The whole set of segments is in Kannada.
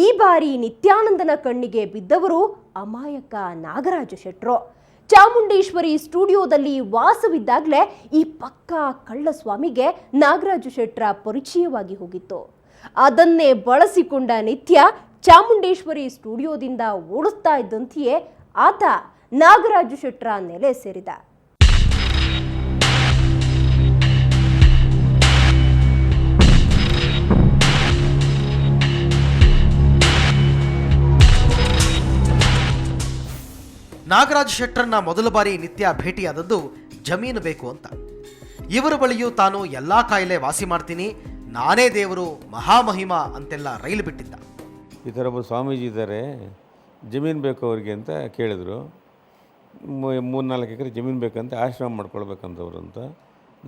ಈ ಬಾರಿ ನಿತ್ಯಾನಂದನ ಕಣ್ಣಿಗೆ ಬಿದ್ದವರು ಅಮಾಯಕ ನಾಗರಾಜ ಶೆಟ್ರು. ಚಾಮುಂಡೇಶ್ವರಿ ಸ್ಟುಡಿಯೋದಲ್ಲಿ ವಾಸವಿದ್ದಾಗಲೇ ಈ ಪಕ್ಕಾ ಕಳ್ಳಸ್ವಾಮಿಗೆ ನಾಗರಾಜ ಶೆಟ್ರ ಪರಿಚಯವಾಗಿ ಹೋಗಿತ್ತು. ಅದನ್ನೇ ಬಳಸಿಕೊಂಡ ನಿತ್ಯ ಚಾಮುಂಡೇಶ್ವರಿ ಸ್ಟುಡಿಯೋದಿಂದ ಓಡಿಸ್ತಾ ಇದ್ದಂತೆಯೇ ಆತ ನಾಗರಾಜ ಶೆಟ್ರ ನೆಲೆ ಸೇರಿದ. ನಾಗರಾಜ್ ಶೆಟ್ರನ್ನ ಮೊದಲ ಬಾರಿ ನಿತ್ಯ ಭೇಟಿಯಾದದ್ದು ಜಮೀನು ಬೇಕು ಅಂತ. ಇವರ ಬಳಿಯೂ ತಾನು ಎಲ್ಲಾ ಕಾಯಿಲೆ ವಾಸಿ ಮಾಡ್ತೀನಿ, ನಾನೇ ದೇವರು, ಮಹಾಮಹಿಮಾ ಅಂತೆಲ್ಲ ರೈಲು ಬಿಟ್ಟಿದ್ದ. ಈ ಥರ ಒಬ್ಬ ಸ್ವಾಮೀಜಿ ಇದ್ದಾರೆ, ಜಮೀನು ಬೇಕು ಅವ್ರಿಗೆ ಅಂತ ಕೇಳಿದ್ರು. 3-4 ಎಕರೆ ಜಮೀನು ಬೇಕಂತ, ಆಶ್ರಮ ಮಾಡ್ಕೊಳ್ಬೇಕಂತವ್ರು ಅಂತ.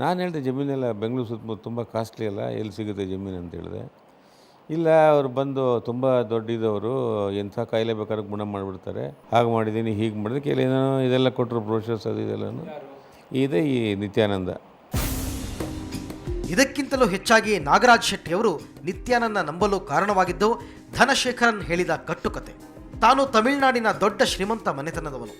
ನಾನು ಹೇಳಿದೆ, ಜಮೀನೆಲ್ಲ ಬೆಂಗಳೂರು ಸುತ್ತಮುತ್ತ ತುಂಬ ಕಾಸ್ಟ್ಲಿ ಅಲ್ಲ, ಎಲ್ಲಿ ಸಿಗುತ್ತೆ ಜಮೀನು ಅಂತ ಹೇಳಿದೆ. ಇಲ್ಲ, ಅವ್ರು ಬಂದು ತುಂಬ ದೊಡ್ಡದವರು, ಎಂಥ ಕಾಯಿಲೆ ಬೇಕಾದ್ರೆ ಗುಣ ಮಾಡಿಬಿಡ್ತಾರೆ, ಹಾಗೆ ಮಾಡಿದ್ದೀನಿ ಹೀಗೆ ಮಾಡಿದೆ, ಕೆಲವೇನೋ ಇದೆಲ್ಲ ಕೊಟ್ಟರು, ಬ್ರೋಷರ್ಸ್ ಅದು ಇದೆಲ್ಲನೂ ಇದೆ ಈ ನಿತ್ಯಾನಂದ. ಇದಕ್ಕಿಂತಲೂ ಹೆಚ್ಚಾಗಿ ನಾಗರಾಜ್ ಶೆಟ್ಟಿಯವರು ನಿತ್ಯಾನಂದ ನಂಬಲು ಕಾರಣವಾಗಿದ್ದು ಧನಶೇಖರನ್ ಹೇಳಿದ ಕಟ್ಟುಕತೆ. ತಾನು ತಮಿಳುನಾಡಿನ ದೊಡ್ಡ ಶ್ರೀಮಂತ ಮನೆತನದವನು,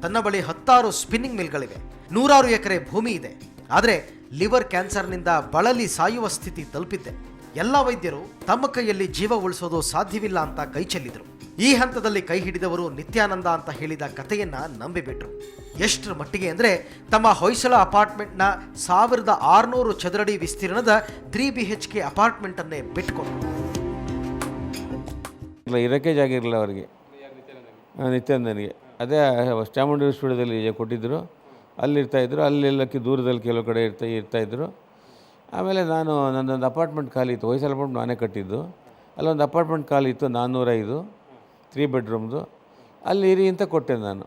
ತನ್ನ ಬಳಿ 10 ಸ್ಪಿನ್ನಿಂಗ್ ಮಿಲ್ಗಳಿವೆ, 100 ಎಕರೆ ಭೂಮಿ ಇದೆ, ಆದರೆ ಲಿವರ್ ಕ್ಯಾನ್ಸರ್ನಿಂದ ಬಳಲಿ ಸಾಯುವ ಸ್ಥಿತಿ ತಲುಪಿದ್ದೆ. ಎಲ್ಲ ವೈದ್ಯರು ತಮ್ಮ ಕೈಯಲ್ಲಿ ಜೀವ ಉಳಿಸೋದು ಸಾಧ್ಯವಿಲ್ಲ ಅಂತ ಕೈ ಚೆಲ್ಲಿದ್ರು. ಈ ಹಂತದಲ್ಲಿ ಕೈ ಹಿಡಿದವರು ನಿತ್ಯಾನಂದ ಅಂತ ಹೇಳಿದ ಕಥೆಯನ್ನ ನಂಬಿಬಿಟ್ರು. ಎಷ್ಟರ ಮಟ್ಟಿಗೆ ಅಂದರೆ ತಮ್ಮ ಹೊಯ್ಸಳ ಅಪಾರ್ಟ್ಮೆಂಟ್ನ 1600 ಚದರಡಿ ವಿಸ್ತೀರ್ಣದ 3 BHK ಅಪಾರ್ಟ್ಮೆಂಟನ್ನೇ ಬಿಟ್ಕೊಂಡ್ರು. ಇರೋಕ್ಕೆ ಜಾಗ ಇರಲಿಲ್ಲ ಅವರಿಗೆ, ನಿತ್ಯಾನಂದನಿಗೆ. ಅದೇ ಚಾಮುಂಡೇಶ್ವರಿ ಸ್ಟುಡಿಯೋದಲ್ಲಿ ಕೊಟ್ಟಿದ್ದರು, ಅಲ್ಲಿರ್ತಾಯಿದ್ರು. ಅಲ್ಲೆಲ್ಲಕ್ಕೆ ದೂರದಲ್ಲಿ ಕೆಲವು ಕಡೆ ಇರ್ತಾಯಿದ್ರು. ಆಮೇಲೆ ನಾನು ನನ್ನೊಂದು ಅಪಾರ್ಟ್ಮೆಂಟ್ ಖಾಲಿ ಇತ್ತು, ಹೊಯ್ಸಳ ಅಪಾರ್ಟ್ಮೆಂಟ್ ನಾನೇ ಕಟ್ಟಿದ್ದು. ಅಲ್ಲೊಂದು ಅಪಾರ್ಟ್ಮೆಂಟ್ ಖಾಲಿ ಇತ್ತು, 405, 3 ಬೆಡ್ರೂಮ್ದು. ಅಲ್ಲಿ ಇರಿ ಅಂತ ಕೊಟ್ಟೆ ನಾನು.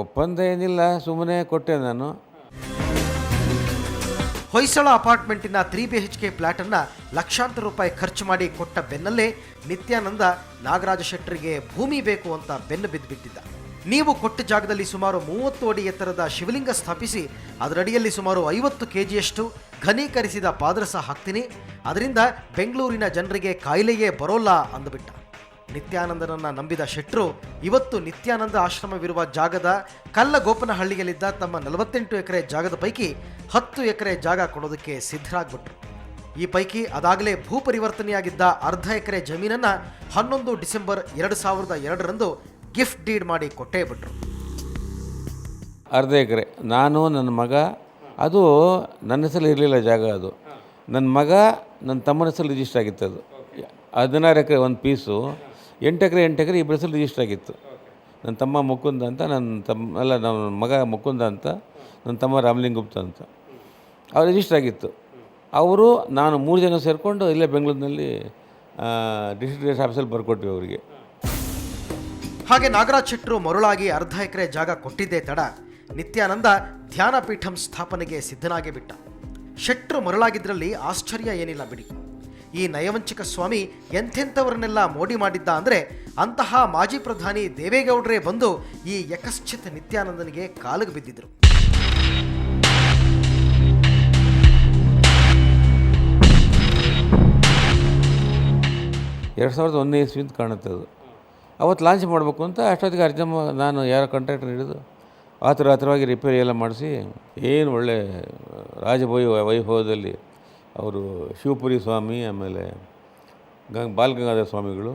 ಒಪ್ಪಂದ ಏನಿಲ್ಲ, ಸುಮ್ಮನೆ ಕೊಟ್ಟೆ ನಾನು. ಹೊಯ್ಸಳ ಅಪಾರ್ಟ್ಮೆಂಟಿನ 3 BHK ಫ್ಲಾಟನ್ನು ಲಕ್ಷಾಂತರ ರೂಪಾಯಿ ಖರ್ಚು ಮಾಡಿ ಕೊಟ್ಟ ಬೆನ್ನಲ್ಲೇ ನಿತ್ಯಾನಂದ ನಾಗರಾಜ ಶೆಟ್ಟರಿಗೆ ಭೂಮಿ ಬೇಕು ಅಂತ ಬೆನ್ನು ಬಿದ್ದುಬಿಟ್ಟಿದ್ದ. ನೀವು ಕೊಟ್ಟ ಜಾಗದಲ್ಲಿ ಸುಮಾರು 30 ಅಡಿ ಎತ್ತರದ ಶಿವಲಿಂಗ ಸ್ಥಾಪಿಸಿ ಅದರಡಿಯಲ್ಲಿ ಸುಮಾರು 50 kgಯಷ್ಟು ಘನೀಕರಿಸಿದ ಪಾದರಸ ಹಾಕ್ತೀನಿ, ಅದರಿಂದ ಬೆಂಗಳೂರಿನ ಜನರಿಗೆ ಕಾಯಿಲೆಯೇ ಬರೋಲ್ಲ ಅಂದುಬಿಟ್ಟ. ನಿತ್ಯಾನಂದನನ್ನ ನಂಬಿದ ಶೆಟ್ರು ಇವತ್ತು ನಿತ್ಯಾನಂದ ಆಶ್ರಮವಿರುವ ಜಾಗದ ಕಲ್ಲಗೋಪನಹಳ್ಳಿಯಲ್ಲಿದ್ದ ತಮ್ಮ 48 ಎಕರೆ ಜಾಗದ ಪೈಕಿ 10 ಎಕರೆ ಜಾಗ ಕೊಡೋದಕ್ಕೆ ಸಿದ್ಧರಾಗ್ಬಿಟ್ರು. ಈ ಪೈಕಿ ಅದಾಗಲೇ ಭೂ ಪರಿವರ್ತನೆಯಾಗಿದ್ದ 1/2 ಎಕರೆ ಜಮೀನನ್ನು 11 ಡಿಸೆಂಬರ್ 2002ರಂದು ಗಿಫ್ಟ್ ಡೀಡ್ ಮಾಡಿ ಕೊಟ್ಟೇ ಬಿಟ್ರು. 1/2 ಎಕರೆ ನಾನು, ನನ್ನ ಮಗ, ಅದು ನನ್ನ ಹೆಸರಲ್ಲಿ ಇರಲಿಲ್ಲ ಜಾಗ, ಅದು ನನ್ನ ಮಗ ನನ್ನ ತಮ್ಮನ ಹೆಸರಲ್ಲಿ ರಿಜಿಸ್ಟರ್ ಆಗಿತ್ತು. ಅದು 16 ಎಕರೆ ಒಂದು ಪೀಸು, 8 ಎಕರೆ ಇಬ್ಬರ ಹೆಸರು ರಿಜಿಸ್ಟರ್ ಆಗಿತ್ತು. ನನ್ನ ತಮ್ಮ ಮುಕುಂದ ಅಂತ, ನನ್ನ ಮಗ ಮುಕುಂದ ಅಂತ, ನನ್ನ ತಮ್ಮ ರಾಮಲಿಂಗ ಗುಪ್ತ ಅಂತ. ಅವ್ರು ರಿಜಿಸ್ಟರ್ ಆಗಿತ್ತು. ಅವರು ನಾನು 3 ಜನ ಸೇರಿಕೊಂಡು ಇಲ್ಲೇ ಬೆಂಗಳೂರಿನಲ್ಲಿ ಡಿಸ್ಟ್ರಿಕ್ಟ್ ಆಫೀಸಲ್ಲಿ ಬರ್ಕೊಟ್ವಿ ಅವರಿಗೆ. ಹಾಗೆ ನಾಗರಾಜ್ ಶೆಟ್ರು ಮರುಳಾಗಿ 1/2 ಎಕರೆ ಜಾಗ ಕೊಟ್ಟಿದ್ದೇ ತಡ ನಿತ್ಯಾನಂದ ಧ್ಯಾನಪೀಠಂ ಸ್ಥಾಪನೆಗೆ ಸಿದ್ಧನಾಗಿ ಬಿಟ್ಟ. ಶೆಟ್ರು ಮರುಳಾಗಿದ್ರಲ್ಲಿ ಆಶ್ಚರ್ಯ ಏನಿಲ್ಲ ಬಿಡಿ. ಈ ನಯವಂಚಿಕ ಸ್ವಾಮಿ ಎಂಥೆಂಥವರನ್ನೆಲ್ಲ ಮೋಡಿ ಮಾಡಿದ್ದ ಅಂದರೆ ಅಂತಹ ಮಾಜಿ ಪ್ರಧಾನಿ ದೇವೇಗೌಡರೇ ಬಂದು ಈ ಯಕಶ್ಚಿತ್ ನಿತ್ಯಾನಂದನಿಗೆ ಕಾಲಿಗೆ ಬಿದ್ದಿದ್ರು. (2001) ಅಂತ ಕಾಣುತ್ತೆ ಅದು. ಅವತ್ತು ಲಾಂಚ್ ಮಾಡಬೇಕು ಅಂತ ಅಷ್ಟೊತ್ತಿಗೆ ಅರ್ಜಮ್ಮ ನಾನು ಯಾರೋ ಕಾಂಟ್ರಾಕ್ಟರ್ ಹಿಡಿದು ಆತುರವಾಗಿ ರಿಪೇರಿ ಎಲ್ಲ ಮಾಡಿಸಿ, ಏನು ಒಳ್ಳೆ ವೈಭವದಲ್ಲಿ ಅವರು ಶಿವಪುರಿ ಸ್ವಾಮಿ, ಆಮೇಲೆ ಬಾಲಗಂಗಾಧರ ಸ್ವಾಮಿಗಳು,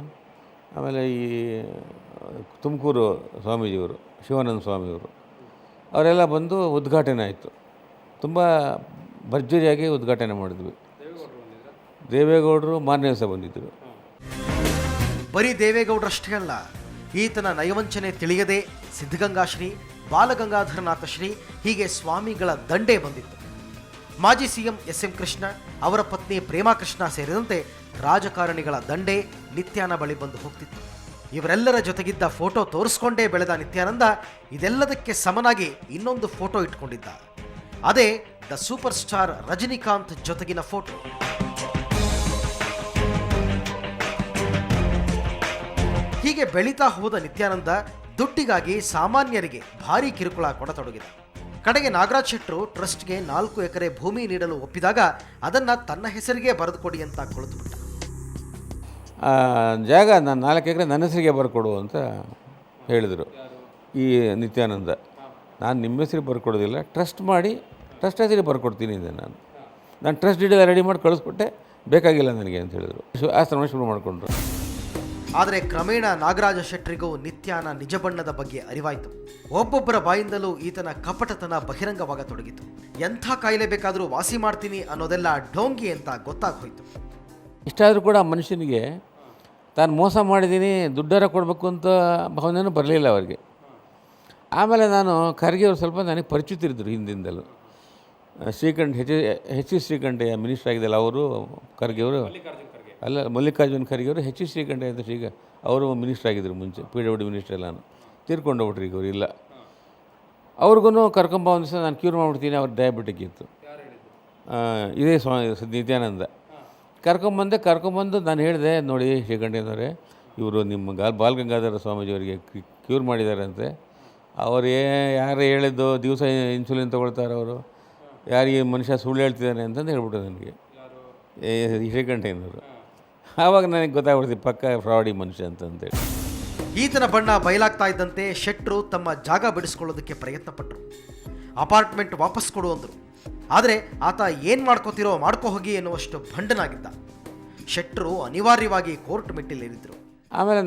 ಆಮೇಲೆ ಈ ತುಮಕೂರು ಸ್ವಾಮೀಜಿಯವರು ಶಿವಾನಂದ ಸ್ವಾಮಿಯವರು ಅವರೆಲ್ಲ ಬಂದು ಉದ್ಘಾಟನೆ ಆಯಿತು. ತುಂಬ ಭರ್ಜರಿಯಾಗಿ ಉದ್ಘಾಟನೆ ಮಾಡಿದ್ವಿ. ದೇವೇಗೌಡರು ಮಾರನೇ ದಿವಸ ಬಂದಿದ್ದರು. ಬರೀ ದೇವೇಗೌಡರಷ್ಟೇ ಅಲ್ಲ, ಈತನ ನಯವಂಚನೆ ತಿಳಿಯದೆ ಸಿದ್ಧಗಂಗಾಶ್ರೀ, ಬಾಲಗಂಗಾಧರನಾಥ ಶ್ರೀ ಹೀಗೆ ಸ್ವಾಮಿಗಳ ದಂಡೇ ಬಂದಿತ್ತು. ಮಾಜಿ ಸಿಎಂ SM ಕೃಷ್ಣ, ಅವರ ಪತ್ನಿ ಪ್ರೇಮಾ ಕೃಷ್ಣ ಸೇರಿದಂತೆ ರಾಜಕಾರಣಿಗಳ ದಂಡೇ ನಿತ್ಯಾನ ಬಳಿ ಬಂದು ಹೋಗ್ತಿತ್ತು. ಇವರೆಲ್ಲರ ಜೊತೆಗಿದ್ದ ಫೋಟೋ ತೋರಿಸ್ಕೊಂಡೇ ಬೆಳೆದ ನಿತ್ಯಾನಂದ ಇದೆಲ್ಲದಕ್ಕೆ ಸಮನಾಗಿ ಇನ್ನೊಂದು ಫೋಟೋ ಇಟ್ಕೊಂಡಿದ್ದ. ಅದೇ ದ ಸೂಪರ್ ಸ್ಟಾರ್ ರಜನಿಕಾಂತ್ ಜೊತೆಗಿನ ಫೋಟೋ. ಹೀಗೆ ಬೆಳೀತಾ ಹೋದ ನಿತ್ಯಾನಂದ ದುಡ್ಡಿಗಾಗಿ ಸಾಮಾನ್ಯರಿಗೆ ಭಾರೀ ಕಿರುಕುಳ ಕೊಡತೊಡಗಿದ. ಕಡೆಗೆ ನಾಗರಾಜ್ ಶೆಟ್ರು ಟ್ರಸ್ಟ್ಗೆ 4 ಎಕರೆ ಭೂಮಿ ನೀಡಲು ಒಪ್ಪಿದಾಗ ಅದನ್ನು ತನ್ನ ಹೆಸರಿಗೆ ಬರೆದುಕೊಡಿ ಅಂತ ಕೊಳುತುಬಿಟ್ಟ. ಜಾಗ ನಾನು 4 ಎಕರೆ ನನ್ನ ಹೆಸರಿಗೆ ಬರ್ಕೊಡು ಅಂತ ಹೇಳಿದರು ಈ ನಿತ್ಯಾನಂದ. ನಾನು ನಿಮ್ಮ ಹೆಸರಿಗೆ ಬರ್ಕೊಡೋದಿಲ್ಲ, ಟ್ರಸ್ಟ್ ಮಾಡಿ ಟ್ರಸ್ಟ್ ಹೆಸರಿಗೆ ಬರ್ಕೊಡ್ತೀನಿ ಅಂದೆ ನಾನು ಟ್ರಸ್ಟ್ ಡೀಟೇಲ್ ರೆಡಿ ಮಾಡಿ ಕಳಿಸ್ಕೊಟ್ಟೆ, ಬೇಕಾಗಿಲ್ಲ ನನಗೆ ಅಂತ ಹೇಳಿದರು. ಆಶ್ರಮ ಶುರು ಮಾಡಿಕೊಂಡ್ರು. ಆದರೆ ಕ್ರಮೇಣ ನಾಗರಾಜ ಶೆಟ್ಟರಿಗೂ ನಿತ್ಯಾನ ನಿಜ ಬಣ್ಣದ ಬಗ್ಗೆ ಅರಿವಾಯಿತು. ಒಬ್ಬೊಬ್ಬರ ಬಾಯಿಂದಲೂ ಈತನ ಕಪಟತನ ಬಹಿರಂಗವಾಗತೊಡಗಿತು. ಎಂಥ ಕಾಯಿಲೆ ಬೇಕಾದರೂ ವಾಸಿ ಮಾಡ್ತೀನಿ ಅನ್ನೋದೆಲ್ಲ ಢೋಂಗಿ ಅಂತ ಗೊತ್ತಾಗೋಯ್ತು. ಇಷ್ಟಾದರೂ ಕೂಡ ಮನುಷ್ಯನಿಗೆ ತಾನು ಮೋಸ ಮಾಡಿದ್ದೀನಿ, ದುಡ್ಡರ ಕೊಡಬೇಕು ಅಂತ ಭಾವನೆಯೂ ಬರಲಿಲ್ಲ ಅವರಿಗೆ. ಆಮೇಲೆ ನಾನು ಖರ್ಗೆ ಅವರು ಸ್ವಲ್ಪ ನನಗೆ ಪರಿಚಿತರಿದ್ದರು ಹಿಂದಿಂದಲೂ. ಶ್ರೀಕಂಠ ಎಚ್ ಸಿ ಶ್ರೀಕಂಠಯ್ಯ ಮಿನಿಸ್ಟರ್ ಆಗಿದ್ದಲ್ಲ ಅವರು, ಖರ್ಗೆ ಅವರು ಅಲ್ಲ, ಮಲ್ಲಿಕಾರ್ಜುನ್ ಖರ್ಗೆ ಅವರು ಎಚ್ ಸಿ ಶ್ರೀಕಂಠಯ್ಯ ಅಂತ ಈಗ ಅವರು ಮಿನಿಸ್ಟರ್ ಆಗಿದ್ದರು ಮುಂಚೆ, PWD ಮಿನಿಸ್ಟರ್ ಎಲ್ಲಾನು ತೀರ್ಕೊಂಡೋಗ್ಬಿಟ್ರಿ ಈಗ ಅವರು ಇಲ್ಲ. ಅವ್ರಿಗೂ ಕರ್ಕೊಂಬ ಒಂದು ದಿವಸ ನಾನು ಕ್ಯೂರ್ ಮಾಡಿಬಿಡ್ತೀನಿ, ಅವ್ರು ಡಯಾಬಿಟಿಕ್ ಇತ್ತು. ಇದೇ ನಿತ್ಯಾನಂದ ಕರ್ಕೊಂಬಂದು ನಾನು ಹೇಳಿದೆ, ನೋಡಿ ಶ್ರೀಕಂಠಯ್ಯನವರೇ, ಇವರು ನಿಮ್ಮ ಬಾಲಗಂಗಾಧರ ಸ್ವಾಮೀಜಿಯವರಿಗೆ ಕ್ಯೂರ್ ಮಾಡಿದಾರಂತೆ. ಅವರು ಯಾರು ಹೇಳಿದ್ದು ದಿವಸ ಇನ್ಸುಲಿನ್ ತೊಗೊಳ್ತಾರೆ ಅವರು, ಯಾರಿಗೆ ಮನುಷ್ಯ ಸುಳ್ಳು ಹೇಳ್ತಿದ್ದಾನೆ ಅಂತಂದು ಹೇಳ್ಬಿಟ್ಟು ನನಗೆ ಶ್ರೀಕಂಠಯ್ಯನವರು. ಆವಾಗ ನನಗೆ ಗೊತ್ತಾಗ್ಬಿಡ್ತೀವಿ ಪಕ್ಕ ಫ್ರಾಡಿ ಮನುಷ್ಯ ಅಂತಂತೇಳಿ. ಈತನ ಬಣ್ಣ ಬಯಲಾಗ್ತಾ ಇದ್ದಂತೆ ಶೆಟ್ರು ತಮ್ಮ ಜಾಗ ಬಿಡಿಸ್ಕೊಳ್ಳೋದಕ್ಕೆ ಪ್ರಯತ್ನ ಪಟ್ಟರು. ಅಪಾರ್ಟ್ಮೆಂಟ್ ವಾಪಸ್ ಕೊಡು ಅಂದರು. ಆದರೆ ಆತ ಏನು ಮಾಡ್ಕೋತಿರೋ ಮಾಡ್ಕೋ ಹೋಗಿ ಎನ್ನುವಷ್ಟು ಭಂಡನಾಗಿದ್ದ. ಶೆಟ್ರು ಅನಿವಾರ್ಯವಾಗಿ ಕೋರ್ಟ್ ಮೆಟ್ಟಿಲೇರಿದ್ರು. ಆಮೇಲೆ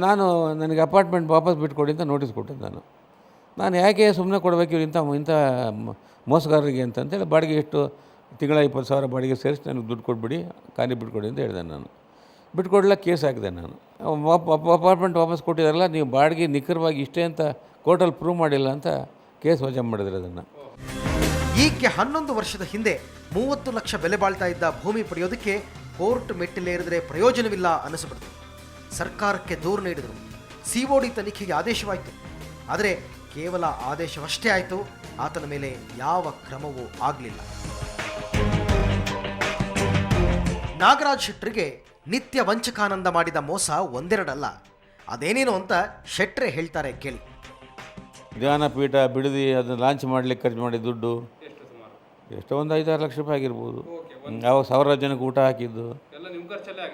ನನಗೆ ಅಪಾರ್ಟ್ಮೆಂಟ್ ವಾಪಸ್ ಬಿಟ್ಕೊಡಿ ಅಂತ ನೋಟಿಸ್ ಕೊಟ್ಟಿದ್ದೆ. ನಾನು ಯಾಕೆ ಸುಮ್ಮನೆ ಕೊಡಬೇಕು ಇವ್ರು ಇಂಥ ಮೋಸಗಾರರಿಗೆ ಅಂತಂತೇಳಿ ಬಾಡಿಗೆ ಎಷ್ಟು ತಿಂಗಳ 20,000 ಬಾಡಿಗೆ ಸೇರಿಸಿ ನನಗೆ ದುಡ್ಡು ಕೊಟ್ಬಿಡಿ, ಖಾಲಿ ಬಿಟ್ಕೊಡಿ ಅಂತ ಹೇಳಿದೆ. ನಾನು ಬಿಟ್ಕೊಡ್ಲ ಕೇಸ್ ಹಾಕಿದೆ. ನಾನು ಅಪಾರ್ಟ್ಮೆಂಟ್ ವಾಪಸ್ ಕೊಟ್ಟಿದ್ದಾರಲ್ಲ, ನೀವು ಬಾಡಿಗೆ ನಿಖರವಾಗಿ ಇಷ್ಟೇ ಅಂತ ಕೋರ್ಟಲ್ಲಿ ಪ್ರೂವ್ ಮಾಡಿಲ್ಲ ಅಂತ ಕೇಸ್ ವಜಾ ಮಾಡಿದ್ರು. ಅದನ್ನು ಈಕೆ 11 ವರ್ಷದ ಹಿಂದೆ 30 ಲಕ್ಷ ಬೆಲೆ ಬಾಳ್ತಾ ಇದ್ದ ಭೂಮಿ ಪಡೆಯೋದಕ್ಕೆ ಕೋರ್ಟ್ ಮೆಟ್ಟಿಲೇರಿದ್ರೆ ಪ್ರಯೋಜನವಿಲ್ಲ ಅನ್ನಿಸ್ಬಿಡ್ತು. ಸರ್ಕಾರಕ್ಕೆ ದೂರು ನೀಡಿದರು. COD ತನಿಖೆಗೆ ಆದೇಶವಾಯಿತು. ಆದರೆ ಕೇವಲ ಆದೇಶವಷ್ಟೇ ಆಯಿತು, ಆತನ ಮೇಲೆ ಯಾವ ಕ್ರಮವೂ ಆಗಲಿಲ್ಲ. ನಾಗರಾಜ್ ಶೆಟ್ಟರಿಗೆ ನಿತ್ಯ ವಂಚಕಾನಂದ ಮಾಡಿದ ಮೋಸ ಒಂದೆರಡಲ್ಲ, ಅದೇನೇನು ಅಂತ ಶೆಟ್ರೆ ಹೇಳ್ತಾರೆ ಕೇಳಿ. ಧ್ಯಾನಪೀಠ ಬಿಡದಿ ಅದನ್ನು ಲಾಂಚ್ ಮಾಡಲಿಕ್ಕೆ ಖರ್ಚು ಮಾಡಿದ ದುಡ್ಡು ಎಷ್ಟೋ ಒಂದು 5-6 ಲಕ್ಷ ರೂಪಾಯಿ ಆಗಿರ್ಬೋದು. ಅವಾಗ 1000 ಜನಕ್ಕೆ ಊಟ ಹಾಕಿದ್ದು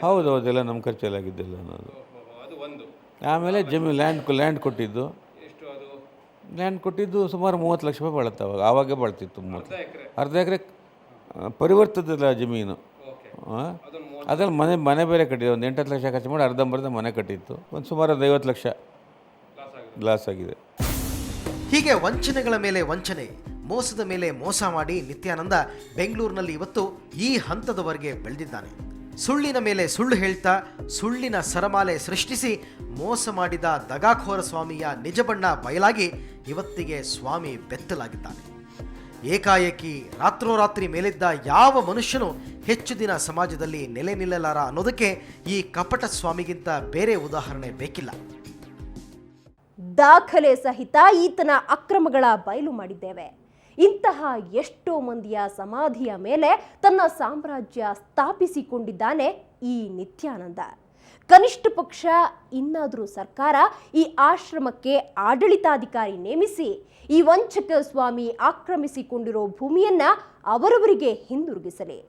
ಹೌದು, ಎಲ್ಲ ನಮ್ಮ ಖರ್ಚಲ್ಲಿ ಆಗಿದ್ದೆಲ್ಲ ಅನ್ನೋದು. ಆಮೇಲೆ ಲ್ಯಾಂಡ್ ಕೊಟ್ಟಿದ್ದು ಸುಮಾರು 30 ಲಕ್ಷ ರೂಪಾಯಿ ಬಾಳುತ್ತೆ. ಆವಾಗೇ ಬಾಳ್ತಿತ್ತು 30. ಅರ್ಧ ಎಕರೆ ಪರಿವರ್ತದ ಜಮೀನು. ಅದ್ರಲ್ಲಿ ಮನೆ ಬೇರೆ ಕಟ್ಟಿದ್ದು. ಒಂದು 8-10 ಲಕ್ಷ ಖರ್ಚು ಮಾಡಿ ಅರ್ಧಂಬರ್ಧ ಮನೆ ಕಟ್ಟಿತ್ತು. ಒಂದು ಸುಮಾರು 50 ಲಕ್ಷ ಲಾಸ್ ಆಗಿದೆ. ಹೀಗೆ ವಂಚನೆಗಳ ಮೇಲೆ ವಂಚನೆ, ಮೋಸದ ಮೇಲೆ ಮೋಸ ಮಾಡಿ ನಿತ್ಯಾನಂದ ಬೆಂಗಳೂರಿನಲ್ಲಿ ಇವತ್ತು ಈ ಹಂತದವರೆಗೆ ಬೆಳೆದಿದ್ದಾನೆ. ಸುಳ್ಳಿನ ಮೇಲೆ ಸುಳ್ಳು ಹೇಳ್ತಾ ಸುಳ್ಳಿನ ಸರಮಾಲೆ ಸೃಷ್ಟಿಸಿ ಮೋಸ ಮಾಡಿದ ದಗಾಖೋರ ಸ್ವಾಮಿಯ ನಿಜ ಬಣ್ಣ ಬಯಲಾಗಿ ಇವತ್ತಿಗೆ ಸ್ವಾಮಿ ಬೆತ್ತಲಾಗಿದ್ದಾನೆ. ಏಕಾಏಕಿ ರಾತ್ರೋರಾತ್ರಿ ಮೇಲಿದ್ದ ಯಾವ ಮನುಷ್ಯನೂ ಹೆಚ್ಚು ದಿನ ಸಮಾಜದಲ್ಲಿ ನೆಲೆ ನಿಲ್ಲಲಾರ ಅನ್ನೋದಕ್ಕೆ ಈ ಕಪಟ ಸ್ವಾಮಿಗಿಂತ ಬೇರೆ ಉದಾಹರಣೆ ಬೇಕಿಲ್ಲ. ದಾಖಲೆ ಸಹಿತ ಈತನ ಅಕ್ರಮಗಳ ಬಯಲು ಮಾಡಿದ್ದೇವೆ. ಇಂತಹ ಎಷ್ಟೋ ಮಂದಿಯ ಸಮಾಧಿಯ ಮೇಲೆ ತನ್ನ ಸಾಮ್ರಾಜ್ಯ ಸ್ಥಾಪಿಸಿಕೊಂಡಿದ್ದಾನೆ ಈ ನಿತ್ಯಾನಂದ. ಕನಿಷ್ಠ ಪಕ್ಷ ಇನ್ನಾದರೂ ಸರ್ಕಾರ ಈ ಆಶ್ರಮಕ್ಕೆ ಆಡಳಿತಾಧಿಕಾರಿ ನೇಮಿಸಿ ಈ ವಂಚಕ ಸ್ವಾಮಿ ಆಕ್ರಮಿಸಿಕೊಂಡಿರೋ ಭೂಮಿಯನ್ನ ಅವರವರಿಗೆ ಹಿಂದಿರುಗಿಸಲಿ.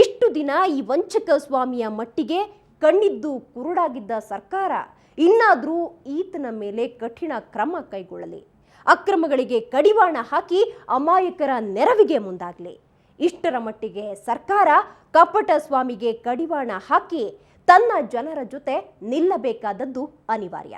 ಇಷ್ಟು ದಿನ ಈ ವಂಚಕ ಸ್ವಾಮಿಯ ಮಟ್ಟಿಗೆ ಕಣ್ಣಿದ್ದು ಕುರುಡಾಗಿದ್ದ ಸರ್ಕಾರ ಇನ್ನಾದರೂ ಈತನ ಮೇಲೆ ಕಠಿಣ ಕ್ರಮ ಕೈಗೊಳ್ಳಲಿ. ಅಕ್ರಮಗಳಿಗೆ ಕಡಿವಾಣ ಹಾಕಿ ಅಮಾಯಕರ ನೆರವಿಗೆ ಮುಂದಾಗಲಿ. ಇಷ್ಟರ ಮಟ್ಟಿಗೆ ಸರ್ಕಾರ ಕಪಟ ಸ್ವಾಮಿಗೆ ಕಡಿವಾಣ ಹಾಕಿ ತನ್ನ ಜನರ ಜೊತೆ ನಿಲ್ಲಬೇಕಾದದ್ದು ಅನಿವಾರ್ಯ.